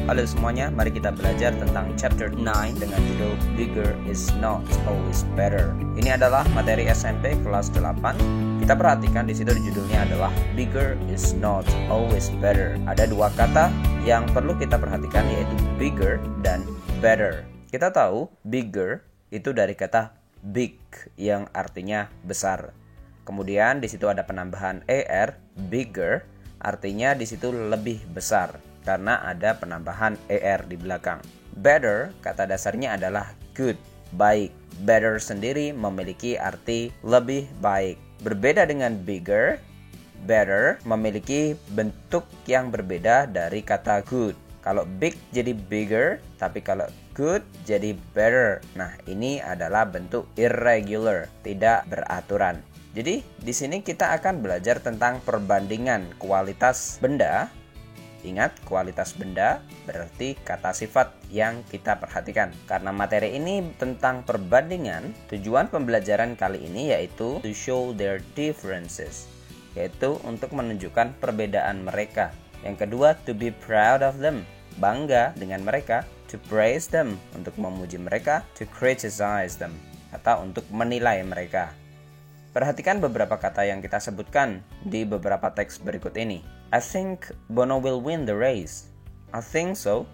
Halo semuanya, mari kita belajar tentang chapter 9 dengan judul Bigger is not always better. Ini adalah materi SMP kelas 8. Kita perhatikan di situ judulnya adalah Bigger is not always better. Ada dua kata yang perlu kita perhatikan, yaitu bigger dan better. Kita tahu bigger itu dari kata big yang artinya besar. Kemudian di situ ada penambahan er, bigger, artinya di situ lebih besar karena ada penambahan er di belakang. Better kata dasarnya adalah good, baik. Better sendiri memiliki arti lebih baik. Berbeda dengan bigger, better memiliki bentuk yang berbeda dari kata good. Kalau big jadi bigger, tapi kalau good jadi better. Nah, ini adalah bentuk irregular, tidak beraturan. Jadi, di sini kita akan belajar tentang perbandingan kualitas benda. Ingat, kualitas benda berarti kata sifat yang kita perhatikan. Karena materi ini tentang perbandingan, tujuan pembelajaran kali ini yaitu to show their differences, yaitu untuk menunjukkan perbedaan mereka. Yang kedua, to be proud of them, bangga dengan mereka. To praise them, untuk memuji mereka. To criticize them, atau untuk menilai mereka. Perhatikan beberapa kata yang kita sebutkan di beberapa teks berikut ini. I think Bono will win the race. I think so.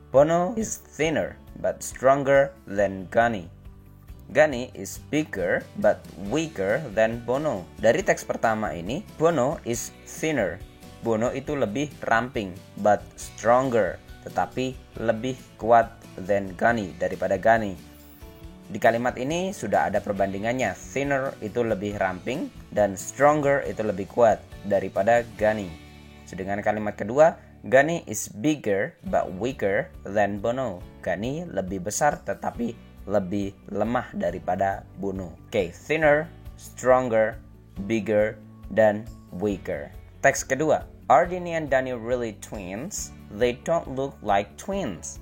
Bono is thinner but stronger than Gunny. Gunny is bigger but weaker than Bono. Dari teks pertama ini, Bono is thinner. Bono itu lebih ramping, but stronger, tetapi lebih kuat than Gunny, daripada Gunny. Di kalimat ini sudah ada perbandingannya. Thinner itu lebih ramping dan stronger itu lebih kuat daripada Gunny. Sedangkan kalimat kedua, Gunny is bigger but weaker than Bono. Gunny lebih besar tetapi lebih lemah daripada Bono. Oke, thinner, stronger, bigger, dan weaker. Teks kedua, are Dini and Danny really twins? They don't look like twins.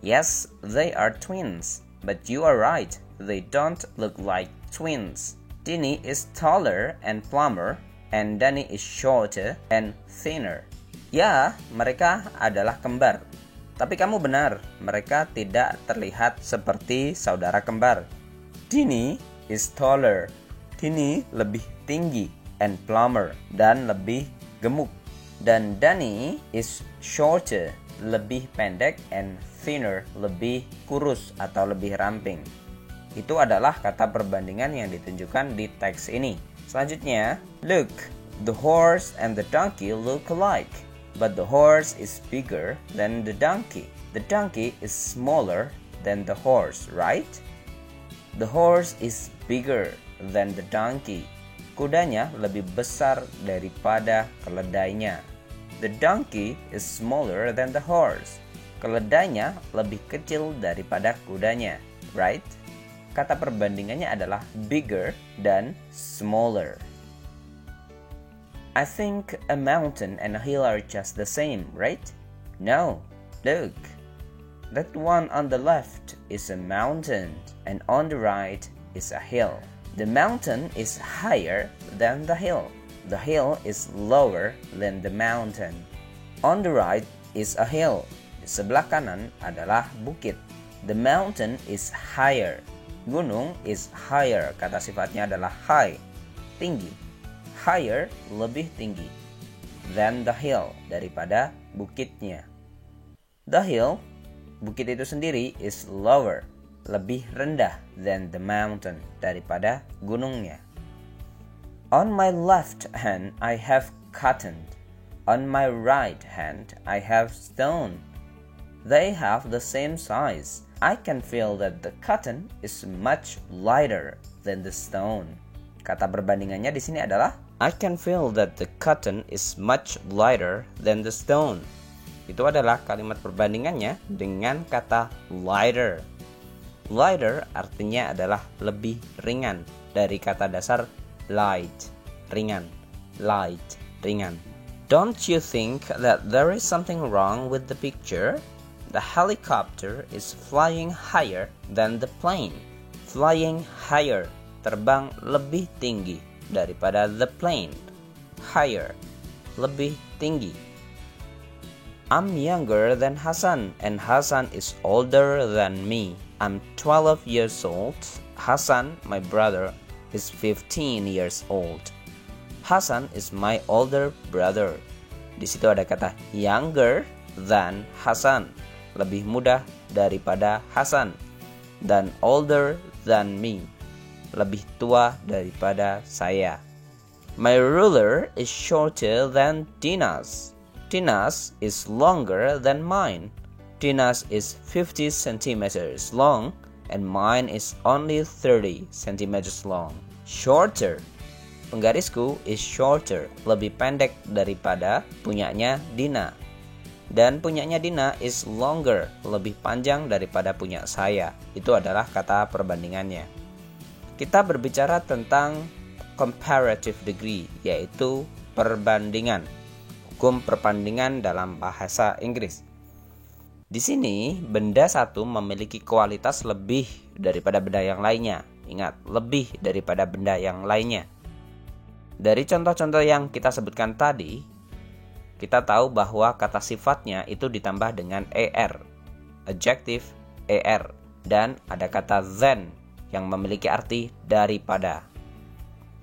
Yes, they are twins. But you are right, they don't look like twins. Dini is taller and plumper, and Danny is shorter and thinner. Ya, mereka adalah kembar. Tapi kamu benar, mereka tidak terlihat seperti saudara kembar. Dini is taller. Dini lebih tinggi, and plumper, dan lebih gemuk. Dan Danny is shorter, lebih pendek, and thinner, lebih kurus atau lebih ramping. Itu adalah kata perbandingan yang ditunjukkan di teks ini. Selanjutnya, look, the horse and the donkey look alike, but the horse is bigger than the donkey. The donkey is smaller than the horse, right? The horse is bigger than the donkey. Kudanya lebih besar daripada keledainya. The donkey is smaller than the horse. Keledainya lebih kecil daripada kudanya, right? Kata perbandingannya adalah bigger dan smaller. I think a mountain and a hill are just the same, right? No, look. That one on the left is a mountain and on the right is a hill. The mountain is higher than the hill. The hill is lower than the mountain. On the right is a hill. Di sebelah kanan adalah bukit. The mountain is higher. Gunung is higher. Kata sifatnya adalah high, tinggi. Higher, lebih tinggi. Than the hill, daripada bukitnya. The hill, bukit itu sendiri, is lower, lebih rendah than the mountain, daripada gunungnya. On my left hand I have cotton. On my right hand I have stone. They have the same size. I can feel that the cotton is much lighter than the stone. Kata perbandingannya di sini adalah I can feel that the cotton is much lighter than the stone. Itu adalah kalimat perbandingannya dengan kata lighter. Lighter artinya adalah lebih ringan dari kata dasar light, ringan. Light, ringan. Don't you think that there is something wrong with the picture? The helicopter is flying higher than the plane. Flying higher, terbang lebih tinggi daripada the plane. Higher, lebih tinggi. I'm younger than Hasan and Hasan is older than me. I'm 12 years old. Hasan, my brother, is 15 years old. Hasan is my older brother. Di situ ada kata younger than Hasan, lebih muda daripada Hasan, dan older than me, lebih tua daripada saya. My ruler is shorter than Tina's. Tina's is longer than mine. Tina's is 50 centimeters long and mine is only 30 centimeters long. Shorter. Penggarisku is shorter, lebih pendek daripada punyanya Dina. Dan punyanya Dina is longer, lebih panjang daripada punya saya. Itu adalah kata perbandingannya. Kita berbicara tentang comparative degree, yaitu perbandingan. Hukum perbandingan dalam bahasa Inggris. Di sini, benda satu memiliki kualitas lebih daripada benda yang lainnya. Ingat, lebih daripada benda yang lainnya. Dari contoh-contoh yang kita sebutkan tadi, kita tahu bahwa kata sifatnya itu ditambah dengan er, adjective er, dan ada kata than yang memiliki arti daripada.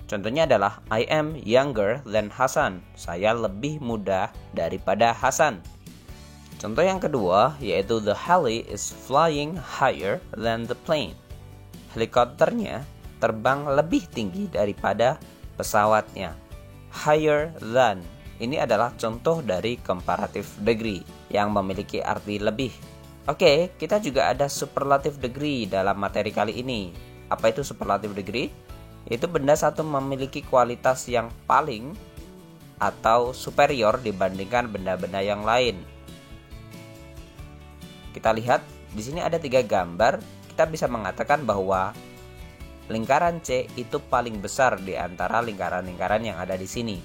Contohnya adalah I am younger than Hasan. Saya lebih muda daripada Hasan. Contoh yang kedua yaitu the heli is flying higher than the plane. Helikopternya terbang lebih tinggi daripada pesawatnya. Higher than. Ini adalah contoh dari comparative degree yang memiliki arti lebih. Oke, kita juga ada superlative degree dalam materi kali ini. Apa itu superlative degree? Itu benda satu memiliki kualitas yang paling atau superior dibandingkan benda-benda yang lain. Kita lihat di sini ada 3 gambar. Kita bisa mengatakan bahwa lingkaran C itu paling besar di antara lingkaran-lingkaran yang ada di sini.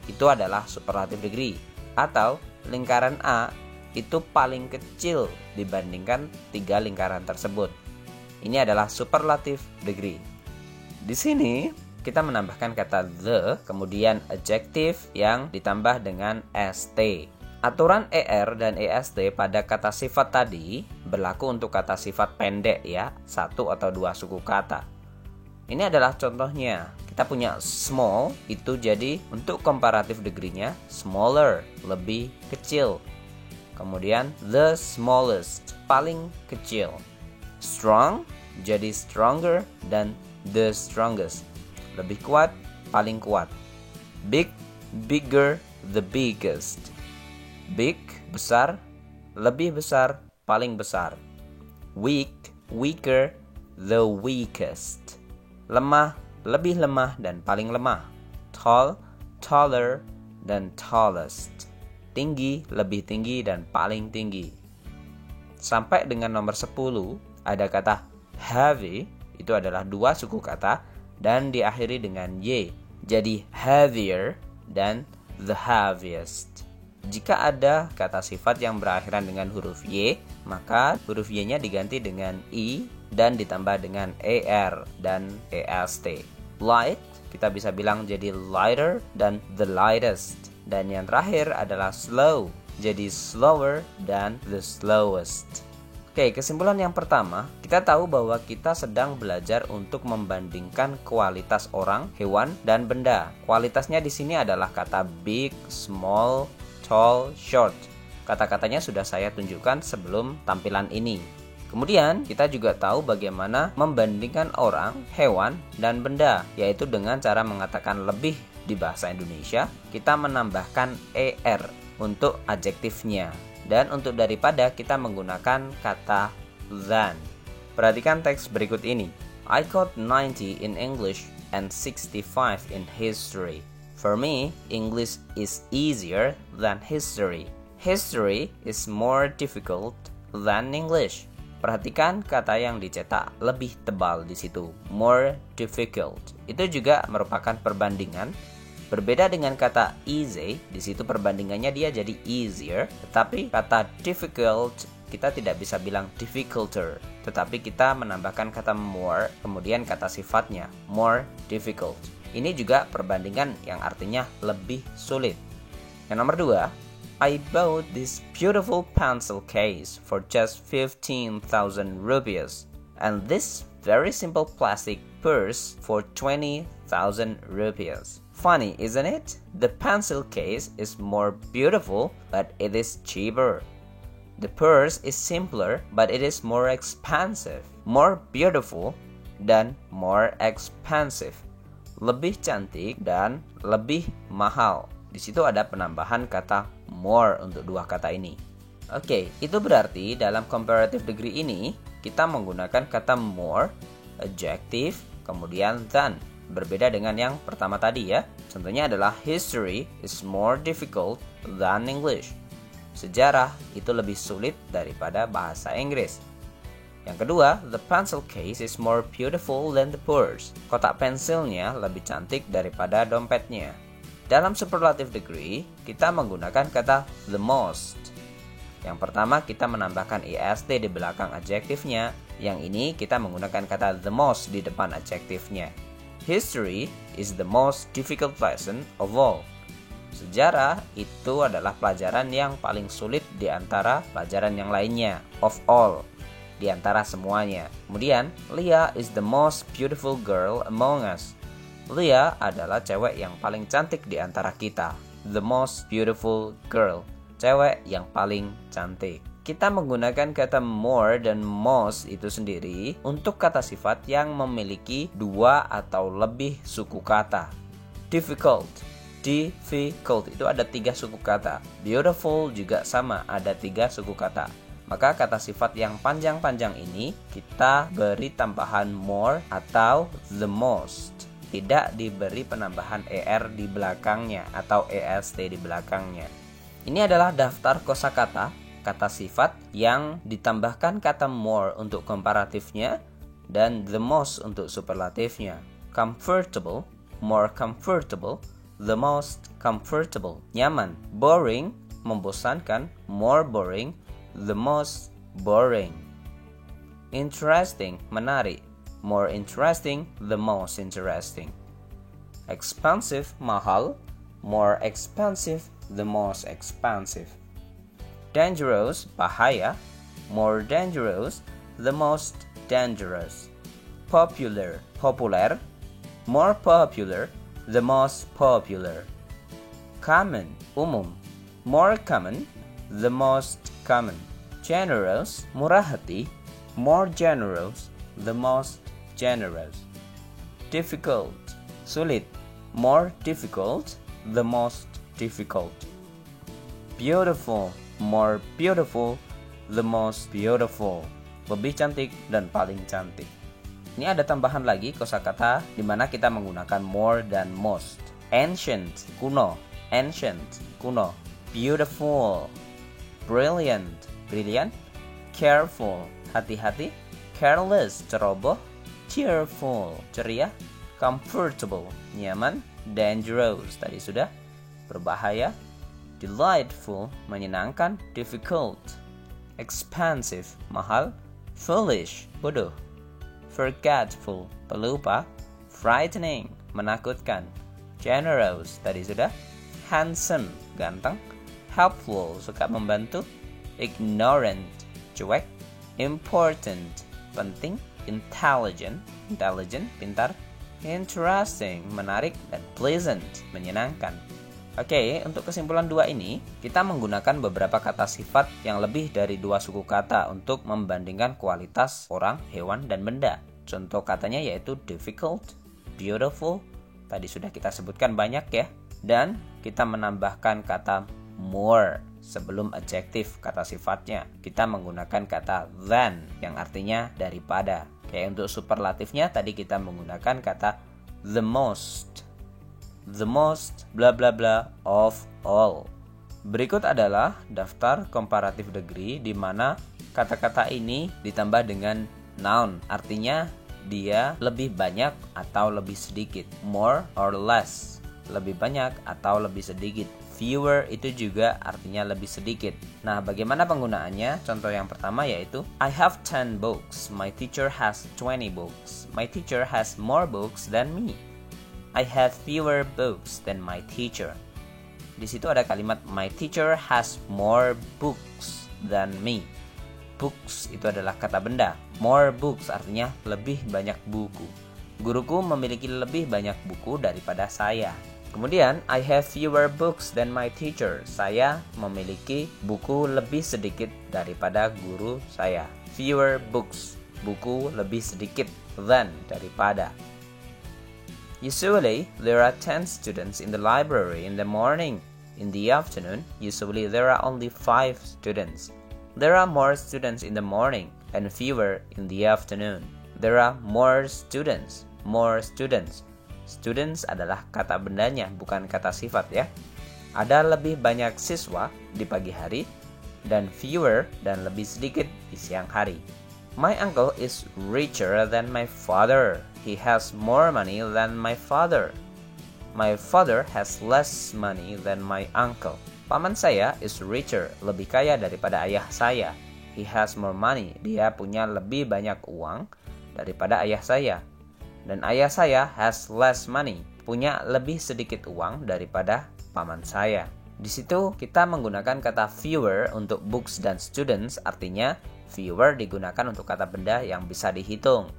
Itu adalah superlative degree. Atau lingkaran A itu paling kecil dibandingkan 3 lingkaran tersebut. Ini adalah superlative degree. Di sini kita menambahkan kata the, kemudian adjective yang ditambah dengan st. Aturan er dan est pada kata sifat tadi berlaku untuk kata sifat pendek ya, 1 atau 2 suku kata. Ini adalah contohnya. Kita punya small, itu jadi untuk comparative degree-nya smaller, lebih kecil. Kemudian the smallest, paling kecil. Strong, jadi stronger, dan the strongest, lebih kuat, paling kuat. Big, bigger, the biggest. Big, besar, lebih besar, paling besar. Weak, weaker, the weakest. Lemah, lebih lemah, dan paling lemah. Tall, taller, dan tallest. Tinggi, lebih tinggi, dan paling tinggi. Sampai dengan nomor 10, ada kata heavy, itu adalah 2 suku kata, dan diakhiri dengan y. Jadi heavier dan the heaviest. Jika ada kata sifat yang berakhiran dengan huruf y, maka huruf y-nya diganti dengan i dan ditambah dengan er dan est. Light, kita bisa bilang jadi lighter dan the lightest. Dan yang terakhir adalah slow, jadi slower dan the slowest. Oke, kesimpulan yang pertama, kita tahu bahwa kita sedang belajar untuk membandingkan kualitas orang, hewan, dan benda. Kualitasnya di sini adalah kata big, small, tall, short. Kata-katanya sudah saya tunjukkan sebelum tampilan ini. Kemudian kita juga tahu bagaimana membandingkan orang, hewan, dan benda, yaitu dengan cara mengatakan lebih di bahasa Indonesia, kita menambahkan er untuk adjektifnya. Dan untuk daripada kita menggunakan kata than. Perhatikan teks berikut ini. I got 90 in English and 65 in history. For me, English is easier than history. History is more difficult than English. Perhatikan kata yang dicetak lebih tebal di situ, more difficult. Itu juga merupakan perbandingan. Berbeda dengan kata easy, di situ perbandingannya dia jadi easier, tetapi kata difficult kita tidak bisa bilang difficulter, tetapi kita menambahkan kata more, kemudian kata sifatnya more difficult. Ini juga perbandingan yang artinya lebih sulit. Yang nomor 2, I bought this beautiful pencil case for just 15,000 rupees and this very simple plastic purse for 20,000 rupees. Funny, isn't it? The pencil case is more beautiful, but it is cheaper. The purse is simpler, but it is more expensive. More beautiful dan more expensive. Lebih cantik dan lebih mahal. Di situ ada penambahan kata more untuk dua kata ini. Oke, itu berarti dalam comparative degree ini kita menggunakan kata more, adjective, kemudian than. Berbeda dengan yang pertama tadi ya. Contohnya adalah history is more difficult than English. Sejarah itu lebih sulit daripada bahasa Inggris. Yang kedua, the pencil case is more beautiful than the purse. Kotak pensilnya lebih cantik daripada dompetnya. Dalam superlative degree, kita menggunakan kata the most. Yang pertama kita menambahkan est di belakang adjektifnya. Yang ini kita menggunakan kata the most di depan adjektifnya. History is the most difficult lesson of all. Sejarah itu adalah pelajaran yang paling sulit di antara pelajaran yang lainnya. Of all, di antara semuanya. Kemudian, Leah is the most beautiful girl among us. Leah adalah cewek yang paling cantik di antara kita. The most beautiful girl. Cewek yang paling cantik. Kita menggunakan kata more dan most itu sendiri untuk kata sifat yang memiliki dua atau lebih suku kata. Difficult itu ada 3 suku kata. Beautiful juga sama, ada 3 suku kata. Maka kata sifat yang panjang-panjang ini kita beri tambahan more atau the most. Tidak diberi penambahan er di belakangnya atau est di belakangnya. Ini adalah daftar kosakata kata sifat yang ditambahkan kata more untuk komparatifnya dan the most untuk superlatifnya. Comfortable, more comfortable, the most comfortable. Nyaman, boring, membosankan, more boring, the most boring. Interesting, menarik, more interesting, the most interesting. Expensive, mahal, more expensive, the most expensive. Dangerous, bahaya, more dangerous, the most dangerous. Popular, populer, more popular, the most popular. Common, umum, more common, the most common. Generous, murah hati, more generous, the most generous. Difficult, sulit, more difficult, the most difficult. Beautiful, more beautiful, the most beautiful. Lebih cantik dan paling cantik. Ini ada tambahan lagi kosakata di mana kita menggunakan more dan most. Ancient, kuno. Ancient, kuno. Beautiful, brilliant, brilliant. Careful, hati-hati. Careless, ceroboh. Cheerful, ceria. Comfortable, nyaman. Dangerous, tadi sudah. Berbahaya. Delightful, menyenangkan. Difficult, expensive, mahal. Foolish, bodoh. Forgetful, pelupa. Frightening, menakutkan. Generous, tadi sudah. Handsome, ganteng. Helpful, suka membantu. Ignorant, cuek. Important, penting. Intelligent, pintar. Interesting, menarik. Dan pleasant, menyenangkan. Oke, untuk kesimpulan 2 ini, kita menggunakan beberapa kata sifat yang lebih dari 2 suku kata untuk membandingkan kualitas orang, hewan, dan benda. Contoh katanya yaitu difficult, beautiful, tadi sudah kita sebutkan banyak ya. Dan kita menambahkan kata more sebelum adjektif kata sifatnya. Kita menggunakan kata than yang artinya daripada. Kayak untuk superlatifnya tadi kita menggunakan kata the most bla bla bla of all. Berikut adalah daftar comparative degree di mana kata-kata ini ditambah dengan noun, artinya dia lebih banyak atau lebih sedikit. More or less, lebih banyak atau lebih sedikit. Fewer itu juga artinya lebih sedikit. Nah, bagaimana penggunaannya? Contoh yang pertama yaitu I have 10 books, my teacher has 20 books. My teacher has more books than me. I have fewer books than my teacher. Di situ ada kalimat my teacher has more books than me. Books itu adalah kata benda. More books artinya lebih banyak buku. Guruku memiliki lebih banyak buku daripada saya. Kemudian, I have fewer books than my teacher. Saya memiliki buku lebih sedikit daripada guru saya. Fewer books, buku lebih sedikit, than daripada. Usually, there are 10 students in the library in the morning. In the afternoon, usually there are only 5 students. There are more students in the morning and fewer in the afternoon. There are more students. More students. Students adalah kata bendanya, bukan kata sifat ya. Ada lebih banyak siswa di pagi hari dan fewer dan lebih sedikit di siang hari. My uncle is richer than my father. He has more money than my father. My father has less money than my uncle. Paman saya is richer, lebih kaya daripada ayah saya. He has more money. Dia punya lebih banyak uang daripada ayah saya. Dan ayah saya has less money, punya lebih sedikit uang daripada paman saya. Di situ kita menggunakan kata fewer untuk books dan students, artinya fewer digunakan untuk kata benda yang bisa dihitung.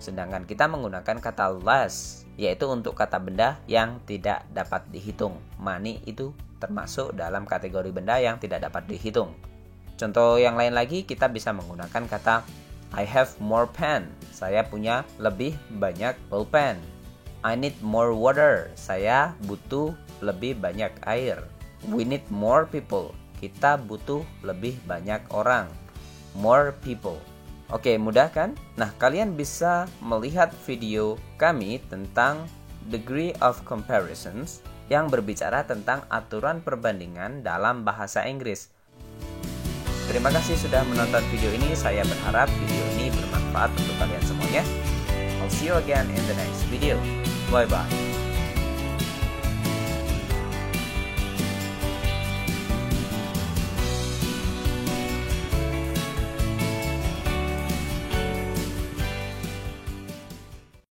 Sedangkan kita menggunakan kata less, yaitu untuk kata benda yang tidak dapat dihitung. Money itu termasuk dalam kategori benda yang tidak dapat dihitung. Contoh yang lain lagi, kita bisa menggunakan kata I have more pen. Saya punya lebih banyak pulpen. I need more water. Saya butuh lebih banyak air. We need more people. Kita butuh lebih banyak orang. More people. Oke, mudah kan? Nah, kalian bisa melihat video kami tentang degree of comparisons yang berbicara tentang aturan perbandingan dalam bahasa Inggris. Terima kasih sudah menonton video ini. Saya berharap video ini bermanfaat untuk kalian semuanya. I'll see you again in the next video. Bye-bye.